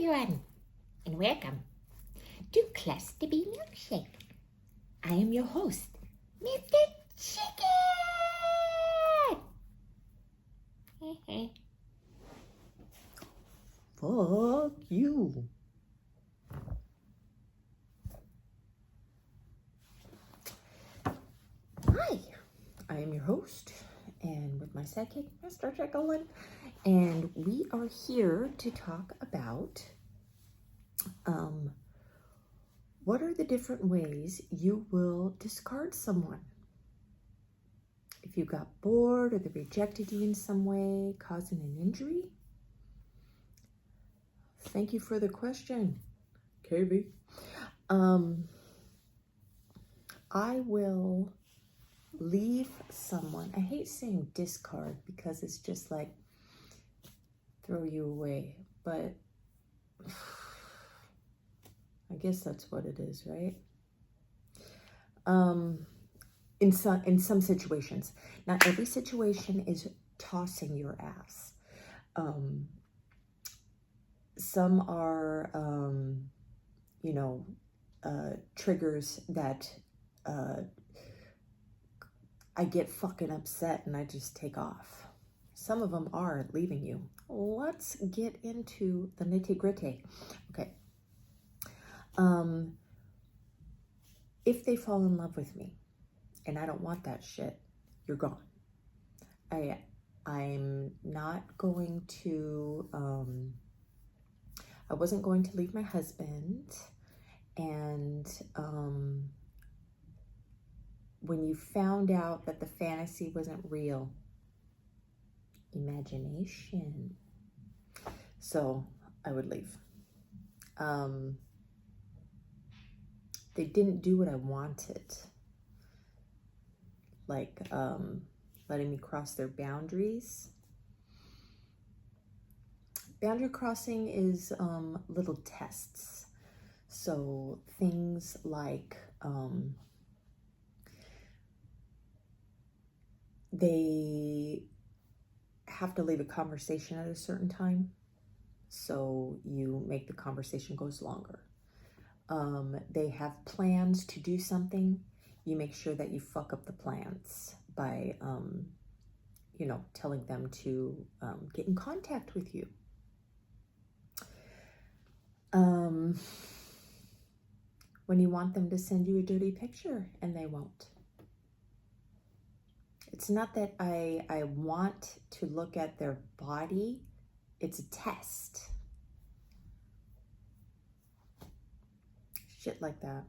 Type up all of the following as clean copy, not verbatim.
everyone, and welcome to Class to Be Milkshake. I am your host, Mr. Chicken! Fuck you. Hi, I am your host, and with my sidekick, Mr. Chicken, and we are here to talk about what are the different ways you will discard someone. If you got bored or they rejected you in some way, causing an injury. Thank you for the question, KB. I will leave someone. I hate saying discard because it's just like throw you away, but I guess that's what it is, right? In some situations. Not every situation is tossing your ass. Some are, triggers that I get fucking upset and I just take off. Some of them are leaving you. Let's get into the nitty-gritty. Okay. If they fall in love with me and I don't want that shit, you're gone. I'm not going to, I wasn't going to leave my husband, and when you found out that the fantasy wasn't real, imagination, so I would leave. They didn't do what I wanted, like letting me cross their boundaries. Boundary crossing is little tests. So things like they have to leave a conversation at a certain time. So you make the conversation goes longer. They have plans to do something. You make sure that you fuck up the plans by, telling them to get in contact with you. When you want them to send you a dirty picture and they won't. It's not that I want to look at their body. It's a test. Shit like that.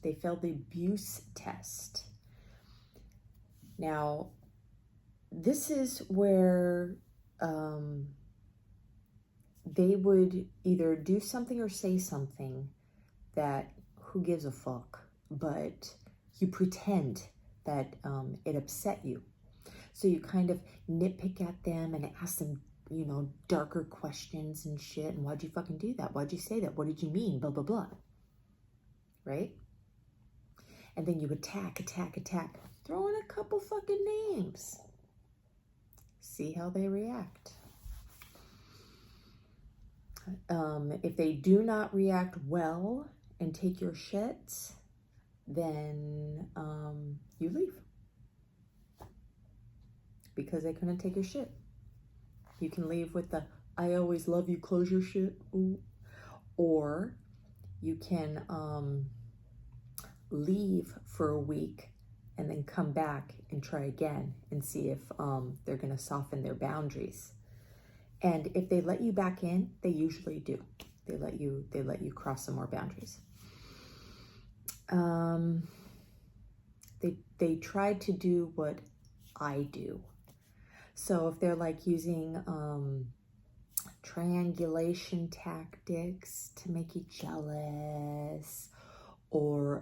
They failed the abuse test. Now, this is where they would either do something or say something that who gives a fuck, but you pretend that it upset you. So you kind of nitpick at them and ask them, darker questions and shit. And why'd you fucking do that? Why'd you say that? What did you mean? Blah, blah, blah. Right? And then you attack. Throw in a couple fucking names. See how they react. If they do not react well and take your shit, then you leave. Because they couldn't take your shit. You can leave with the, I always love you, close your shit. Ooh. Or you can leave for a week and then come back and try again and see if they're going to soften their boundaries. And if they let you back in, they usually do. They let you cross some more boundaries. They tried to do what I do. So if they're like using triangulation tactics to make you jealous, or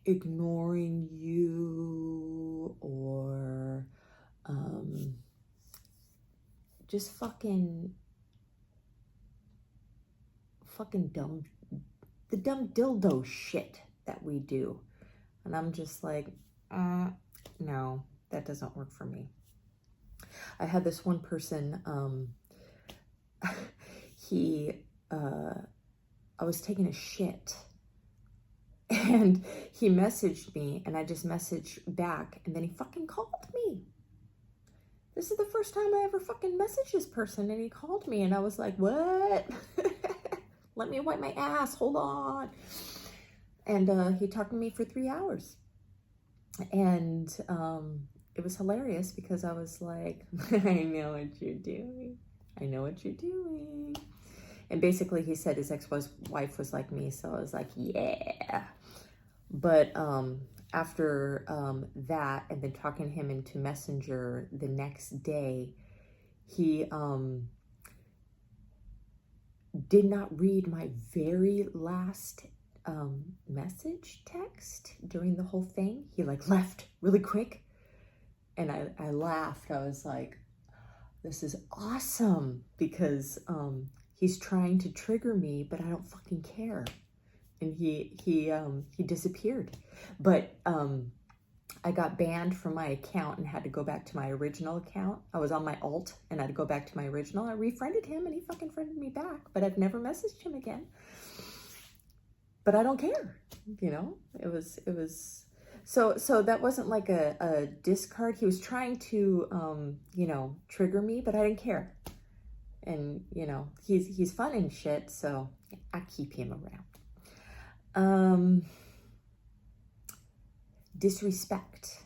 ignoring you, or just fucking dumb, the dumb dildo shit that we do. And I'm just like, no, that doesn't work for me. I had this one person I was taking a shit, and he messaged me, and I just messaged back, and then he fucking called me. This is the first time I ever fucking messaged this person, and he called me, and I was like, what? Let me wipe my ass, hold on. And he talked to me for 3 hours. And it was hilarious because I was like, I know what you're doing. I know what you're doing. And basically he said his ex-wife was like me, so I was like, yeah. But after that, and then talking to him into Messenger the next day, he did not read my very last message text during the whole thing. He like left really quick, and I laughed. I was like, this is awesome, because he's trying to trigger me, but I don't fucking care. And he disappeared. But I got banned from my account and had to go back to my original account. I was on my alt and I had to go back to my original. I refriended him and he fucking friended me back, but I've never messaged him again. But I don't care, you know. It was so that wasn't like a discard. He was trying to you know, trigger me, but I didn't care. And you know, he's fun and shit, so I keep him around. Disrespect.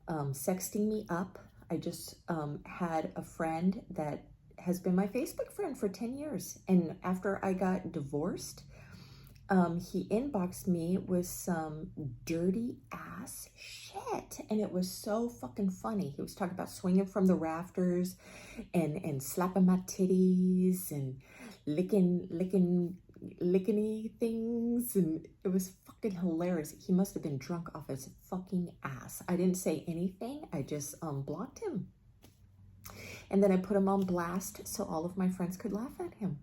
Sexting me up. I just had a friend that has been my Facebook friend for 10 years. And after I got divorced, he inboxed me with some dirty ass shit. And it was so fucking funny. He was talking about swinging from the rafters and slapping my titties and licking things, and it was fucking hilarious. He must have been drunk off his fucking ass. I didn't say anything. I just blocked him, and then I put him on blast so all of my friends could laugh at him.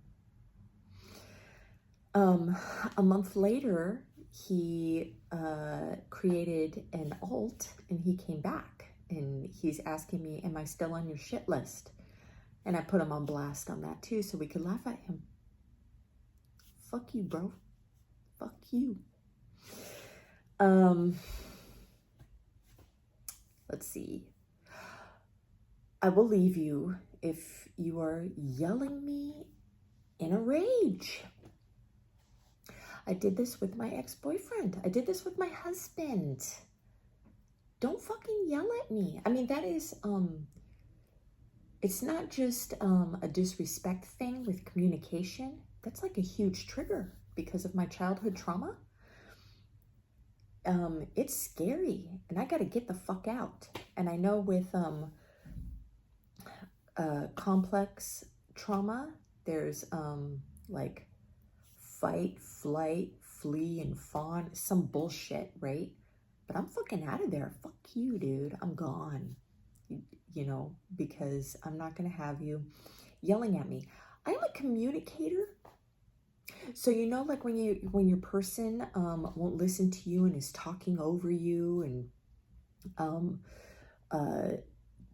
A month later, he created an alt, and he came back, and he's asking me, am I still on your shit list? And I put him on blast on that too, so we could laugh at him. Fuck you, bro. Fuck you. Let's see. I will leave you if you are yelling me in a rage. I did this with my ex-boyfriend. I did this with my husband. Don't fucking yell at me. I mean, that is, it's not just a disrespect thing with communication. That's like a huge trigger because of my childhood trauma. It's scary, and I got to get the fuck out. And I know with complex trauma, there's like fight, flight, flee, and fawn, some bullshit, right? But I'm fucking out of there. Fuck you, dude. I'm gone. You know, because I'm not gonna have you yelling at me. I'm a communicator. So, you know, like when your person won't listen to you and is talking over you and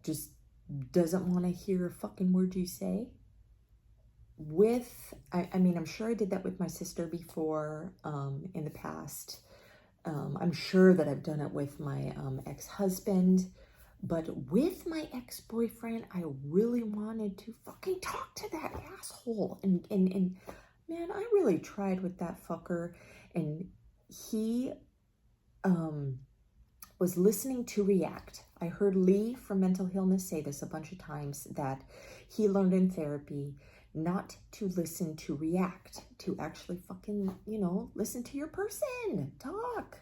just doesn't want to hear a fucking word you say. I mean, I'm sure I did that with my sister before in the past. I'm sure that I've done it with my ex-husband. But with my ex-boyfriend, I really wanted to fucking talk to that asshole. And man, I really tried with that fucker. And he was listening to react. I heard Lee from Mental Illness say this a bunch of times, that he learned in therapy not to listen to react, to actually fucking, you know, listen to your person, talk.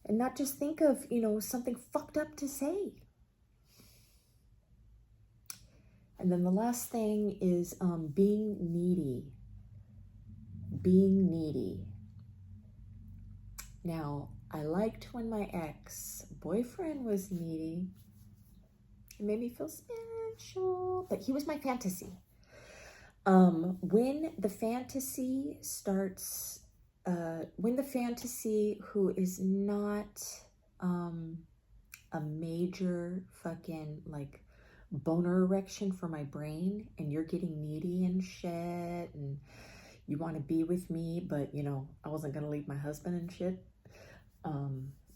And not just think of, you know, something fucked up to say. And then the last thing is being needy. Being needy. Now, I liked when my ex-boyfriend was needy. It made me feel special, but he was my fantasy. When the fantasy starts, when the fantasy who is not a major fucking like boner erection for my brain, and you're getting needy and shit, and you want to be with me, but you know, I wasn't going to leave my husband and shit.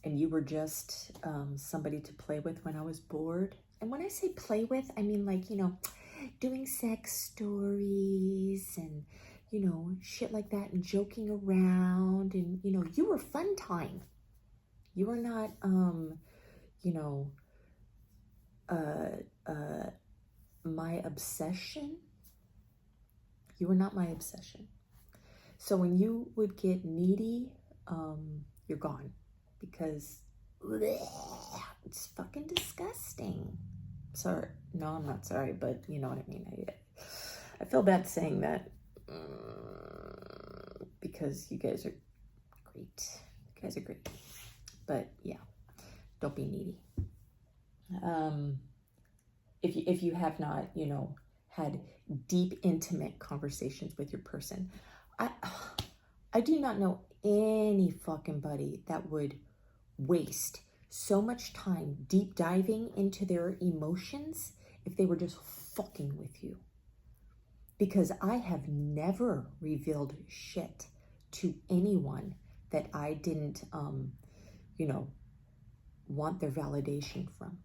And you were just somebody to play with when I was bored. And when I say play with, I mean like, you know, doing sex stories and, you know, shit like that, and joking around, and, you know, you were fun time. You were not, you know, my obsession. You were not my obsession. So when you would get needy, you're gone, because bleh, it's fucking disgusting. Sorry, no, I'm not sorry, but you know what I mean. I feel bad saying that because you guys are great. You guys are great, but yeah, don't be needy. If you have not, you know, had deep, intimate conversations with your person, I do not know any fucking buddy that would waste so much time deep diving into their emotions if they were just fucking with you. Because I have never revealed shit to anyone that I didn't, you know, want their validation from.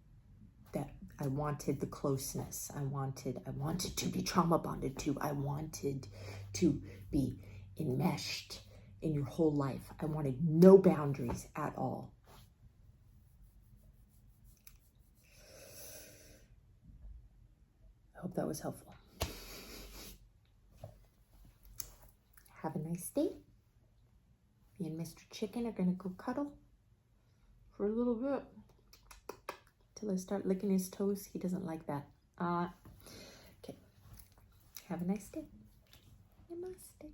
That I wanted the closeness. I wanted to be trauma bonded to. I wanted to be enmeshed in your whole life. I wanted no boundaries at all. I hope that was helpful. Have a nice day. Me and Mr. Chicken are gonna go cuddle for a little bit till I start licking his toes. He doesn't like that. Okay. Have a nice day. Namaste.